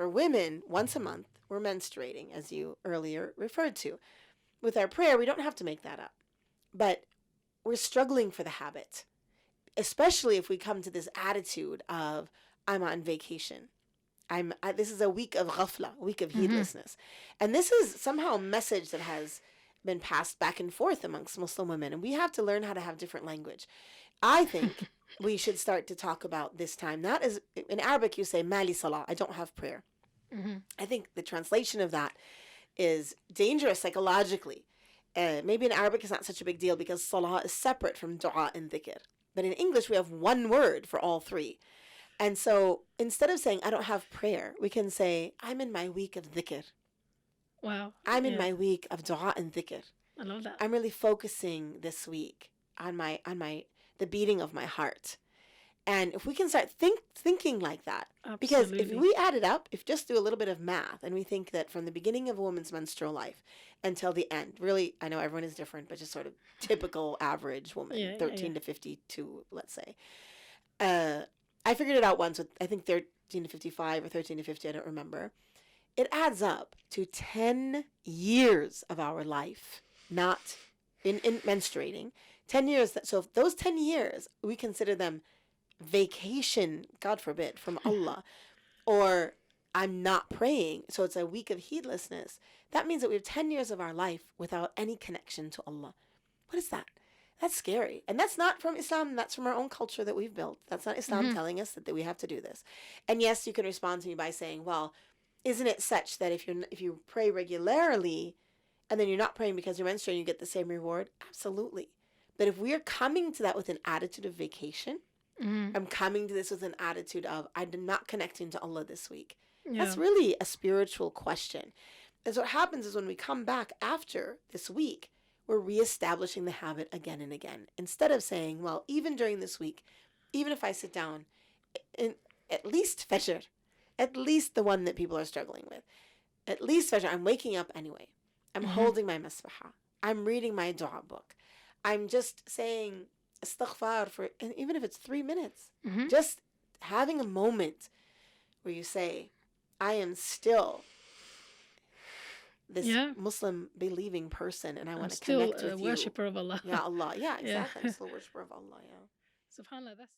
For women, once a month, we're menstruating, as you earlier referred to. With our prayer, we don't have to make that up. But we're struggling for the habit, especially if we come to this attitude of, I'm on vacation. This is a week of ghafla, a week of heedlessness. And this is somehow a message that has been passed back and forth amongst Muslim women. And we have to learn how to have different language. I think we should start to talk about this time. Not as, in Arabic you say, mali salah, I don't have prayer. I think the translation of that is dangerous psychologically. Maybe in Arabic it's not such a big deal because salah is separate from dua and dhikr. But in English we have one word for all three. And so instead of saying, I don't have prayer, we can say, I'm in my week of dhikr. Wow. I'm in my week of dua and dhikr. I love that. I'm really focusing this week on the beating of my heart. And if we can start thinking like that, because if we add it up, if just do a little bit of math, and we think that from the beginning of a woman's menstrual life until the end, really, I know everyone is different, but just sort of typical average woman, 13 to 52, let's say. I figured it out once with, I think 13 to 55 or 13 to 50, I don't remember. It adds up to 10 years of our life, not in menstruating. 10 years. So if those 10 years, we consider them vacation, God forbid, from Allah, or I'm not praying, so it's a week of heedlessness, that means that we have 10 years of our life without any connection to Allah. What is that? That's scary. And that's not from Islam. That's from our own culture that we've built. That's not Islam telling us that we have to do this. And yes, you can respond to me by saying, well, isn't it such that if you pray regularly and then you're not praying because you're menstruating, you get the same reward? Absolutely. But if we are coming to that with an attitude of vacation, I'm coming to this with an attitude of, I'm not connecting to Allah this week. Yeah. That's really a spiritual question. And so what happens is when we come back after this week, we're reestablishing the habit again and again. Instead of saying, well, even during this week, even if I sit down, at least Fajr, at least the one that people are struggling with, at least Fajr, I'm waking up anyway. I'm holding my masbahah. I'm reading my dua book. I'm just saying istighfar for, and even if it's 3 minutes, just having a moment where you say, I am still this Muslim believing person and I want to connect with you. Still a worshipper of Allah. Yeah, Allah. Yeah, exactly. I'm still a worshipper of Allah. Yeah. SubhanAllah, that's